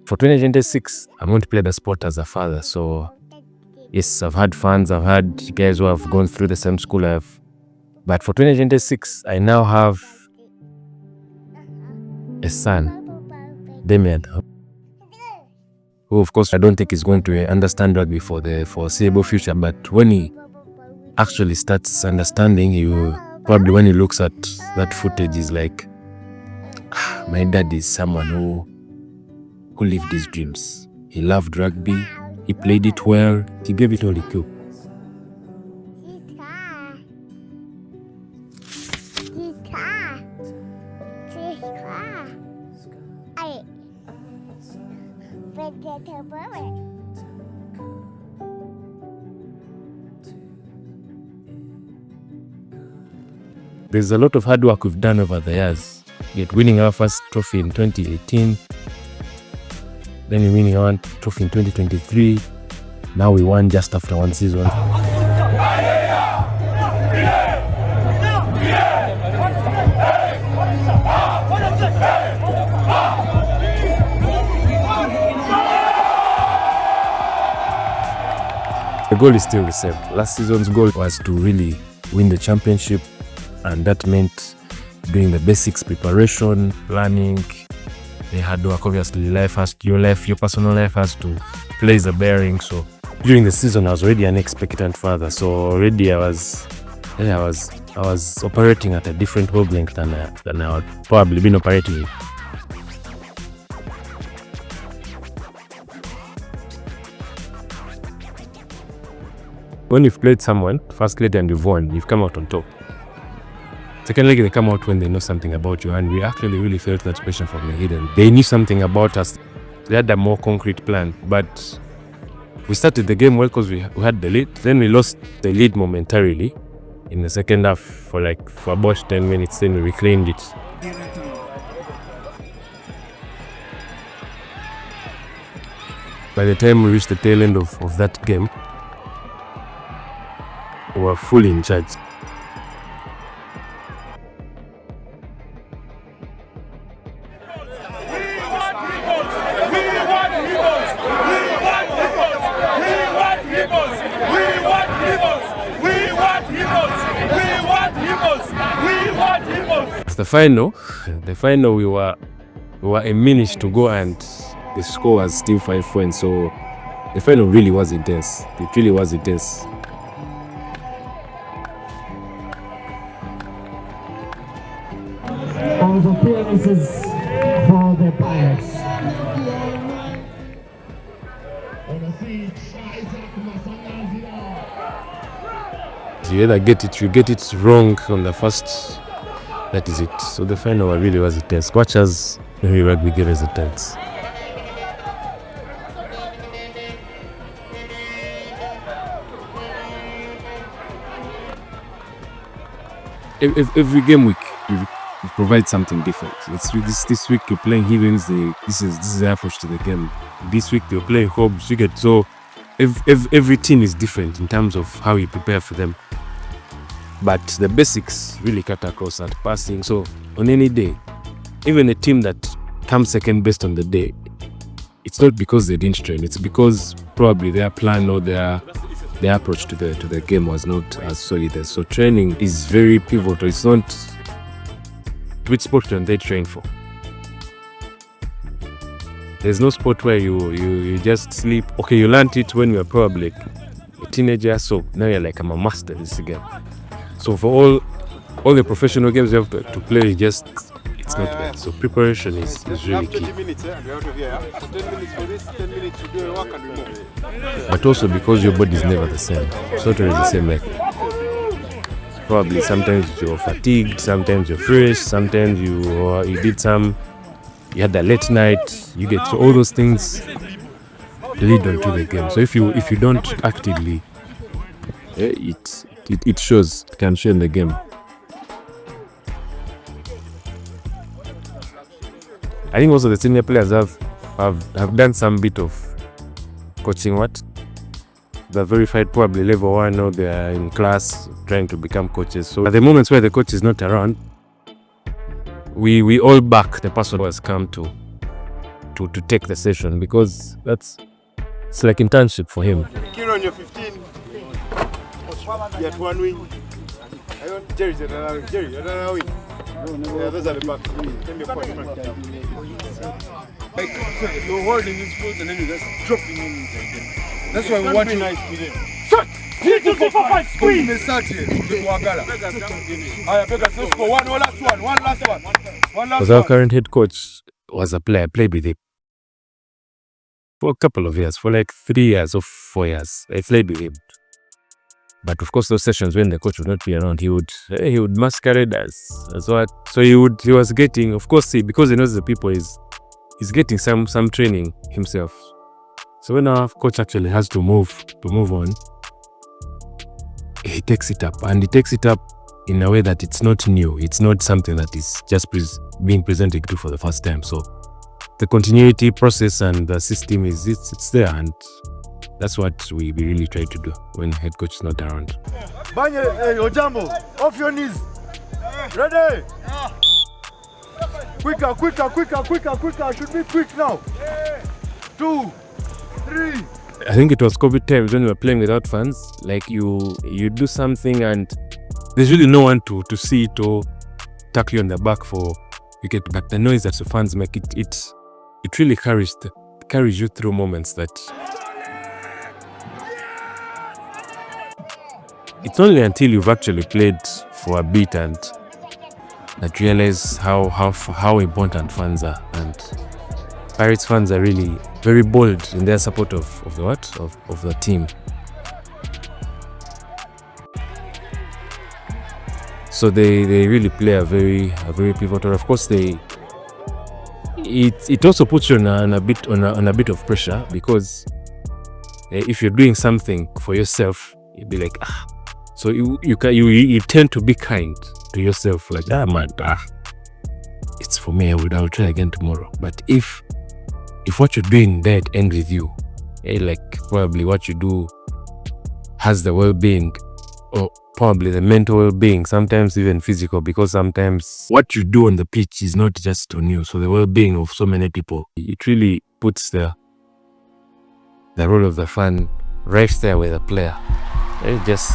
For 2026, I'm going to play the sport as a father. So, yes, I've had fans, I've had guys who have gone through the same school I've. But for 2026, I now have a son, Damien, who, of course, I don't think is going to understand rugby for the foreseeable future. But when he actually starts understanding, probably when he looks at that footage, he's like, my dad is someone who lived his dreams. He loved rugby, he played it well, he gave it all he could. There's a lot of hard work we've done over the years. Winning our first trophy in 2018, then we winning our trophy in 2023. Now we won just after one season. The goal is still the same. Last season's goal was to really win the championship, and that meant doing the basics, preparation, planning, the hard work. Obviously, your personal life has to play the bearing. So during the season, I was already an expectant father. So already I was operating at a different wavelength than I had probably been operating. When you've played someone, first leg and you've won, you've come out on top. Second leg, they come out when they know something about you, and we actually really felt that pressure from the hidden. They knew something about us. They had a more concrete plan, but we started the game well because we had the lead. Then we lost the lead momentarily in the second half for about 10 minutes. Then we reclaimed it. By the time we reached the tail end of that game, we were fully in charge. The final we were a minute to go and the score was still 5 points. So the final really was intense. It really was intense. All the appearances for the Pirates. You either get it wrong on the first. That is it. So the final really was intense. Watch as every rugby game is intense. Every game week you provide something different. This week you're playing Heathens. This is the approach to the game. This week you're playing Hobbs. So every team is different in terms of how you prepare for them. But the basics really cut across at passing. So on any day, even a team that comes second best on the day, it's not because they didn't train. It's because probably their plan or their approach to the game was not as solid. So training is very pivotal. It's not which sport can they train for. There's no sport where you just sleep. Okay, you learned it when you were probably a teenager, so now you're like, I'm a master in this game. So for all the professional games you have to play, it's not bad. So preparation is really key. But also because your body is never the same. It's not always the same. Like probably sometimes you're fatigued, sometimes you're fresh, sometimes you had a late night. So all those things lead on to the game. So if you don't actively, it shows. It can show in the game. I think also the senior players have done some bit of coaching. They're verified probably level 1, or they're in class trying to become coaches. So at the moments where the coach is not around, we all back the person who has come to take the session, because it's like internship for him. Kieran, you're 15. You had 1 win. I want Jerry's another win. Jerry, another win. Yeah, those are the backs. Can be a point. Like, you're holding these fools and then you just dropping in inside them. That's why we want you nice with them. Shot! 3, 2, 4, 5, squeeze! Let's start here. Let's go. One last one. Because our current head coach was a player, played with him for a couple of years, for like 3 years or 4 years. I played with him. But of course, those sessions when the coach would not be around, he would masquerade as what. So he was getting, of course, because he knows the people, he's getting some training himself. So when our coach actually has to move on, he takes it up, and he takes it up in a way that it's not new. It's not something that is just being presented to for the first time. So the continuity process and the system it's there, and that's what we really try to do when head coach is not around. Banye, hey, Ojambo, off your knees. Ready? Quicker. Should be quick now. 2, 3. I think it was COVID times when we were playing without fans. Like you do something and there's really no one to see it or tackle you on the back for wicket. But the noise that the fans make, it really carries you through moments that it's only until you've actually played for a bit and that realize how important fans are. And Pirates fans are really very bold in their support of the team. So they really play a very pivotal. Of course, it also puts you on a bit of pressure, because if you're doing something for yourself, you'd be like So you tend to be kind to yourself, like man, it's for me. I'll try again tomorrow. But if what you're doing there ends with you, like probably what you do has the well-being, or probably the mental well-being, sometimes even physical, because sometimes what you do on the pitch is not just on you. So the well-being of so many people, it really puts the role of the fan right there with the player. It just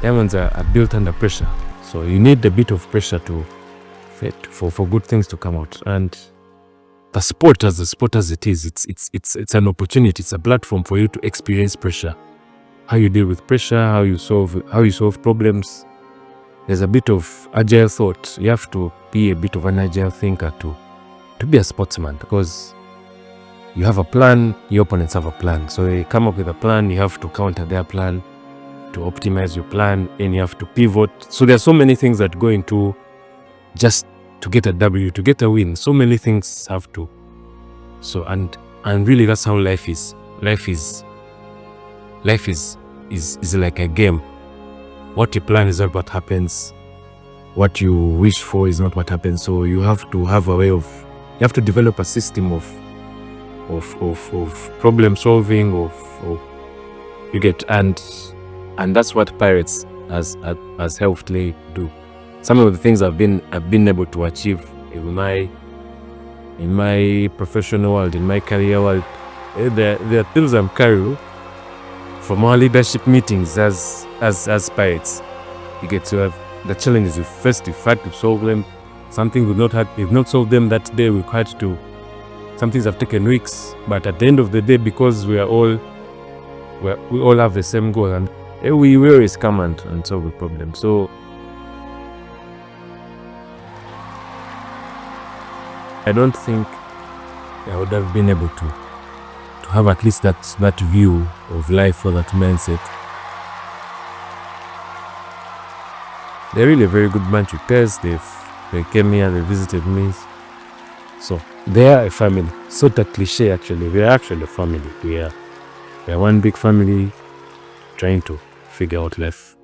diamonds are built under pressure, so you need a bit of pressure for good things to come out. And the sport as it is, it's an opportunity, it's a platform for you to experience pressure, how you deal with pressure, how you solve problems. There's a bit of agile thought. You have to be a bit of an agile thinker to be a sportsman, because you have a plan, your opponents have a plan. So they come up with a plan, you have to counter their plan to optimize your plan, and you have to pivot. So there are so many things that go into just to get a W, to get a win. So many things have to. So and really that's how life is. Life is like a game. What you plan is not what happens. What you wish for is not what happens. So you have to have a way of, you have to develop a system of problem solving, you get, and that's what Pirates has helped Lay do. Some of the things I've been able to achieve in my professional world, in my career world, there are things I'm carrying from our leadership meetings as Pirates. You get to have the challenges you first, you've had to solve them. Something we've not solved them that day. We've had to. Some things have taken weeks, but at the end of the day, because we all have the same goal, and we always come and solve the problem. So I don't think I would have been able to have at least that view of life, or that mindset. They're really a very good bunch of guys. They came here, they visited me. So they are a family. Sort of cliche actually. We are actually a family. We are one big family trying to figure out life.